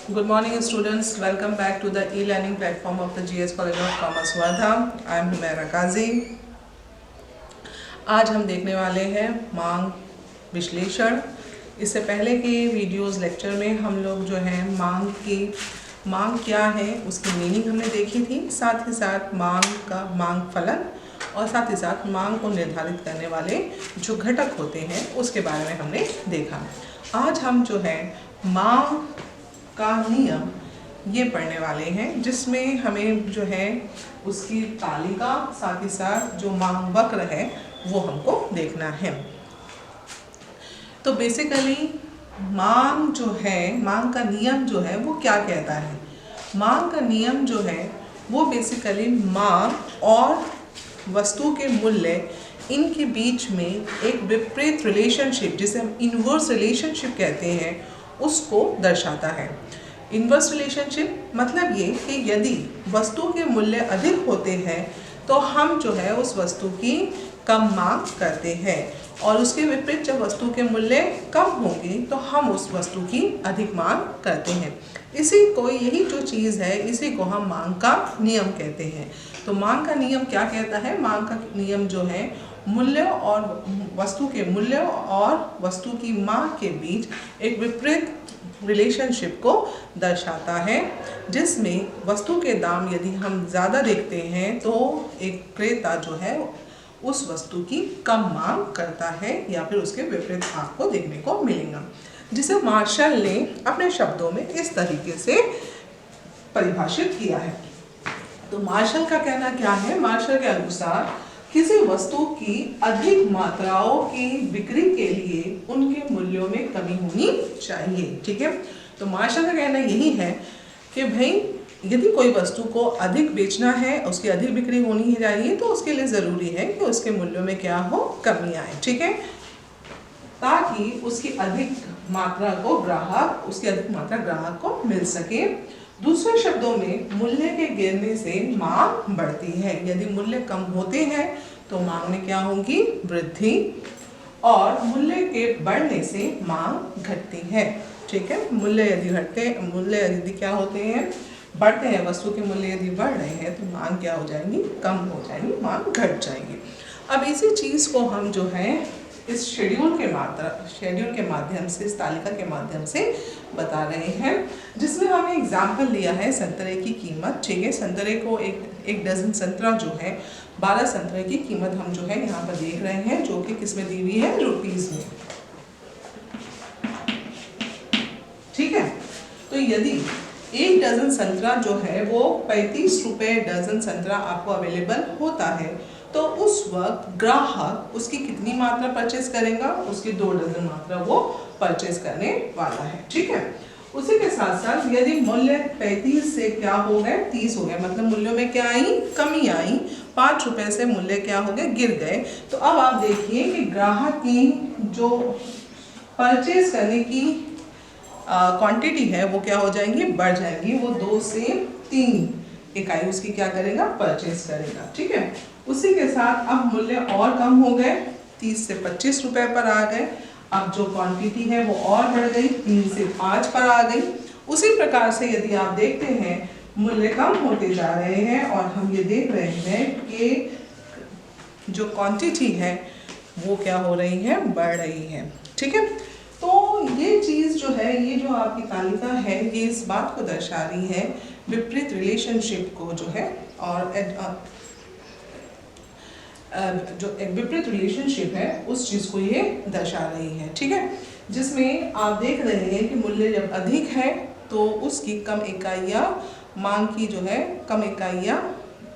Good morning students, welcome back to the e-learning platform of the GS College of Commerce Wardha. I am Humaira काजी। आज हम देखने वाले हैं मांग विश्लेषण। इससे पहले के वीडियोस लेक्चर में हम लोग जो है मांग क्या है उसकी मीनिंग हमने देखी थी, साथ ही साथ मांग फलन और साथ ही साथ मांग को निर्धारित करने वाले जो घटक होते हैं उसके बारे में हमने देखा। आज हम जो है मांग का नियम ये पढ़ने वाले हैं, जिसमें हमें जो है उसकी तालिका साथ ही साथ जो मांग वक्र है वो हमको देखना है। तो बेसिकली मांग का नियम जो है वो क्या कहता है। मांग का नियम जो है वो बेसिकली मांग और वस्तु के मूल्य इनके बीच में एक विपरीत रिलेशनशिप, जिसे हम इनवर्स रिलेशनशिप कहते हैं, उसको दर्शाता है। इनवर्स रिलेशनशिप मतलब ये कि यदि वस्तु के मूल्य अधिक होते हैं तो हम जो है उस वस्तु की कम मांग करते हैं, और उसके विपरीत जब वस्तु के मूल्य कम होंगे तो हम उस वस्तु की अधिक मांग करते हैं। यही जो चीज़ है इसी को हम मांग का नियम कहते हैं। तो मांग का नियम क्या कहता है? मांग का नियम जो है मूल्य और वस्तु के मूल्य और वस्तु की मांग के बीच एक विपरीत रिलेशनशिप को दर्शाता है, जिसमें वस्तु के दाम यदि हम ज़्यादा देखते हैं तो एक क्रेता जो है उस वस्तु की कम मांग करता है, या फिर उसके विपरीत आपको देखने को मिलेगा, जिसे मार्शल ने अपने शब्दों में इस तरीके से परिभाषित किया है। तो मार्शल का कहना क्या है? मार्शल के अनुसार किसी वस्तु की अधिक मात्राओं की बिक्री के लिए उनके मूल्यों में कमी होनी चाहिए। ठीक है, तो मार्शल का कहना यही है कि भाई यदि कोई वस्तु को अधिक बेचना है, उसकी अधिक बिक्री होनी चाहिए, तो उसके लिए ज़रूरी है कि उसके मूल्यों में क्या हो, कमी आए। ठीक है, ताकि उसकी अधिक मात्रा ग्राहक को मिल सके। दूसरे शब्दों में मूल्य के गिरने से मांग बढ़ती है। यदि मूल्य कम होते हैं तो मांग में क्या होगी? वृद्धि, और मूल्य के बढ़ने से मांग घटती है। ठीक है, मूल्य यदि क्या होते हैं, बढ़ते हैं, वस्तु के मूल्य यदि बढ़ रहे हैं तो मांग क्या हो जाएगी? कम हो जाएगी, मांग घट जाएगी। अब इसी चीज़ को हम जो है इस शेड्यूल के माध्यम से, इस तालिका के माध्यम से बता रहे हैं, जिसमें हमने एग्जाम्पल लिया है संतरे की कीमत। ठीक है, संतरे को एक डजन संतरा जो है 12 संतरे की कीमत हम जो है यहाँ पर देख रहे हैं, जो कि किस में दी हुई है? रुपीस में। ठीक है, तो यदि एक डजन संतरा जो है वो 35 रुपये डजन संतरा आपको अवेलेबल होता है, तो उस वक्त ग्राहक उसकी कितनी मात्रा परचेज करेगा? उसकी 2 डजन मात्रा वो परचेज करने वाला है। ठीक है, उसी के साथ साथ यदि मूल्य 35 से क्या हो गए? 30 हो गए, मतलब मूल्यों में क्या आई? कमी आई। 5 रुपये से मूल्य क्या हो गए? गिर गए। तो अब आप देखिए कि ग्राहक की जो परचेज करने की क्वांटिटी है वो क्या हो जाएंगी? बढ़ जाएंगी। वो 2 से 3 इकाई उसकी क्या करेगा? परचेज करेगा। ठीक है, उसी के साथ अब मूल्य और कम हो गए, 30 से 25 रुपए पर आ गए। अब जो क्वांटिटी है वो और बढ़ गई, 3 से 5 पर आ गई। उसी प्रकार से यदि आप देखते हैं मूल्य कम होते जा रहे हैं, और हम ये देख रहे हैं कि जो क्वांटिटी है वो क्या हो रही है? बढ़ रही है। ठीक है, तो ये चीज़ जो है, ये जो आपकी तालिका है, ये इस बात को दर्शा रही है, विपरीत रिलेशनशिप को जो है, और जो विपरीत रिलेशनशिप है उस चीज़ को ये दर्शा रही है। ठीक है, जिसमें आप देख रहे हैं कि मूल्य जब अधिक है तो उसकी कम इकाइयाँ मांग की जो है कम इकाइयाँ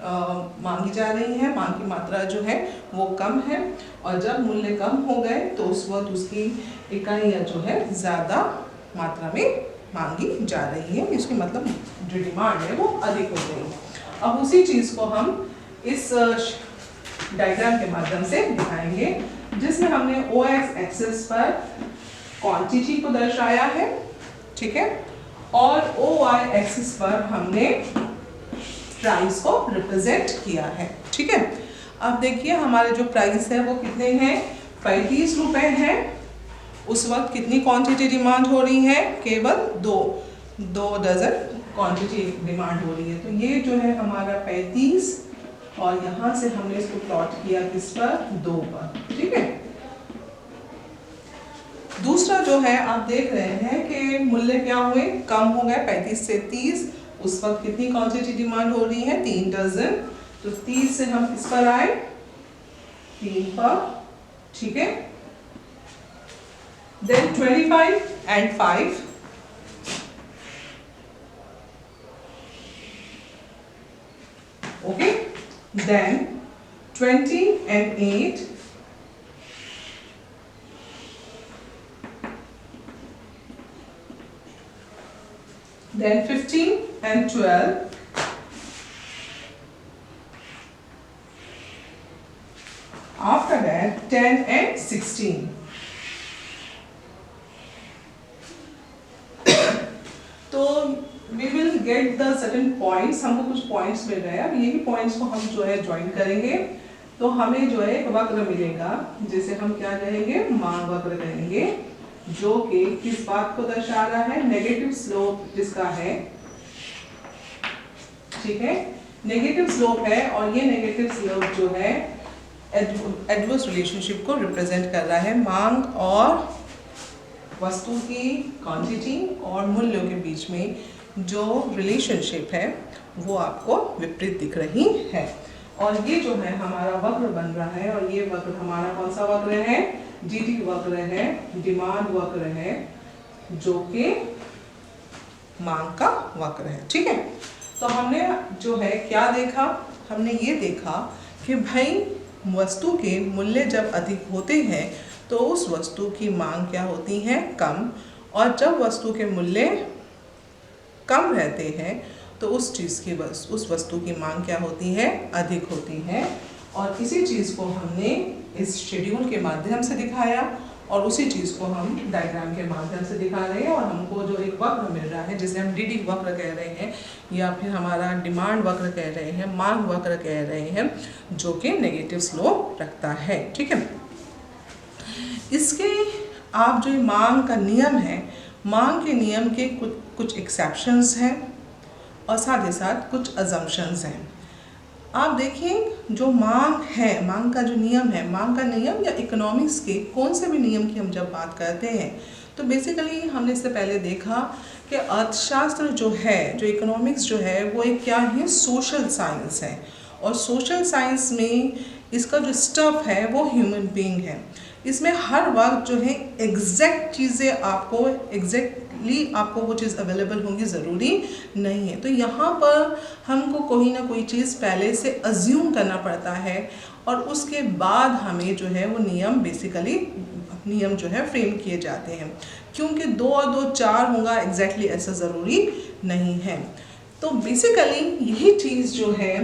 मांगी जा रही हैं, मांग की मात्रा जो है वो कम है, और जब मूल्य कम हो गए तो उस वक्त उसकी इकाइयाँ जो है ज़्यादा मात्रा में मांगी जा रही है। इसकी मतलब जो डिमांड है वो अधिक हो गई है। अब उसी चीज़ को हम इस डायग्राम के माध्यम से दिखाएंगे, जिसमें हमने OX एक्सिस पर क्वांटिटी को दर्शाया है। ठीक है, और OY एक्सिस पर हमने प्राइस को रिप्रेजेंट किया है। ठीक है, अब देखिए हमारे जो प्राइस है वो कितने हैं? 35 रुपए हैं। उस वक्त कितनी क्वांटिटी डिमांड हो रही है? केवल 2। 2 डजन क्वांटिटी डिमांड हो रही है। तो ये जो है हमारा 35 और यहाँ से हमने इसको प्लॉट किया किस पर, 2 पर, ठीक है। दूसरा जो है आप देख रहे हैं कि मूल्य क्या हुए, कम हो गए 35 से 30। उस वक्त कितनी क्वांटिटी डिमांड हो रही है, 3 डजन। तो 30 से हम इस पर आए 3 पर, ठीक है। Then 25 and 5, okay. Then 20 and 8, then 15 and 12, after that 10 and 16. तो we will get the certain points, हमको कुछ points मिल रहे हैं। अब यही points को हम जो है ज्वाइन करेंगे तो हमें जो है एक वक्र मिलेगा जिसे हम क्या कहेंगे, मांग वक्र कहेंगे, जो कि किस बात को दर्शा रहा है, नेगेटिव स्लोप जिसका है, ठीक है। नेगेटिव स्लोप है और ये नेगेटिव स्लोप जो है एडवर्स रिलेशनशिप को रिप्रेजेंट कर रहा है। मांग और वस्तु की क्वांटिटी और मूल्यों के बीच में जो रिलेशनशिप है वो आपको विपरीत दिख रही है। और ये जो है हमारा वक्र बन रहा है, और ये वक्र हमारा कौन सा वक्र है, डीटी वक्र है, डिमांड वक्र है, जो कि मांग का वक्र है, ठीक है। तो हमने जो है क्या देखा, हमने ये देखा कि भाई वस्तु के मूल्य जब अधिक होते हैं तो उस वस्तु की मांग क्या होती है, कम, और जब वस्तु के मूल्य कम रहते हैं तो उस चीज़ की उस वस्तु की मांग क्या होती है, अधिक होती है। और इसी चीज़ को हमने इस शेड्यूल के माध्यम से दिखाया और उसी चीज़ को हम डायग्राम के माध्यम से दिखा रहे हैं। और हमको जो एक वक्र मिल रहा है जिसे हम डीडी वक्र कह रहे हैं या फिर हमारा डिमांड वक्र कह रहे हैं, मांग वक्र कह रहे हैं, जो कि नेगेटिव स्लोप रखता है, ठीक है। इसके आप जो मांग का नियम है, मांग के नियम के कुछ एक्सेप्शंस हैं और साथ ही साथ कुछ अजम्पशंस हैं। आप देखिए जो मांग है, मांग का जो नियम है, मांग का नियम या इकोनॉमिक्स के कोई से भी नियम की हम जब बात करते हैं तो बेसिकली हमने इससे पहले देखा कि अर्थशास्त्र जो है, जो इकोनॉमिक्स जो है, वो एक क्या है, सोशल साइंस है। और सोशल साइंस में इसका जो स्टफ है वो ह्यूमन बीइंग है। इसमें हर वक्त जो है एग्जैक्ट चीज़ें आपको आपको वो चीज़ अवेलेबल होंगी ज़रूरी नहीं है। तो यहाँ पर हमको कोई ना कोई चीज़ पहले से अज्यूम करना पड़ता है और उसके बाद हमें जो है वो नियम जो है फ्रेम किए जाते हैं, क्योंकि 2 और 2 4 होगा एग्जैक्टली ऐसा ज़रूरी नहीं है। तो बेसिकली यही चीज़ जो है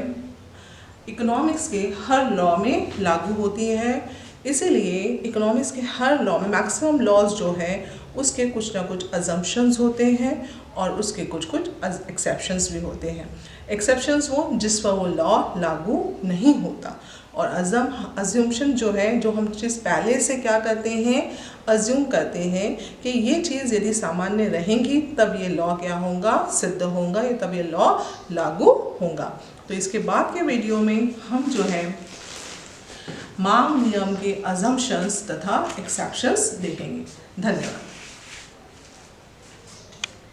इकोनॉमिक्स के हर लॉ में लागू होती है। इसीलिए इकोनॉमिक्स के हर लॉ में मैक्सिमम लॉज जो है उसके कुछ ना कुछ अजम्पशंस होते हैं और उसके कुछ एक्सेप्शंस भी होते हैं। एक्सेप्शंस वो जिस पर वो लॉ लागू नहीं होता, और अज्यूम्शन जो है, जो हम चीज़ पहले से क्या करते हैं, अज्यूम करते हैं कि ये चीज़ यदि सामान्य रहेंगी तब ये लॉ क्या होगा, सिद्ध होगा, या तब ये लॉ लागू होगा। तो इसके बाद के वीडियो में हम जो है मांग नियम के अजम्पशंस तथा एक्सेप्शंस देखेंगे। धन्यवाद।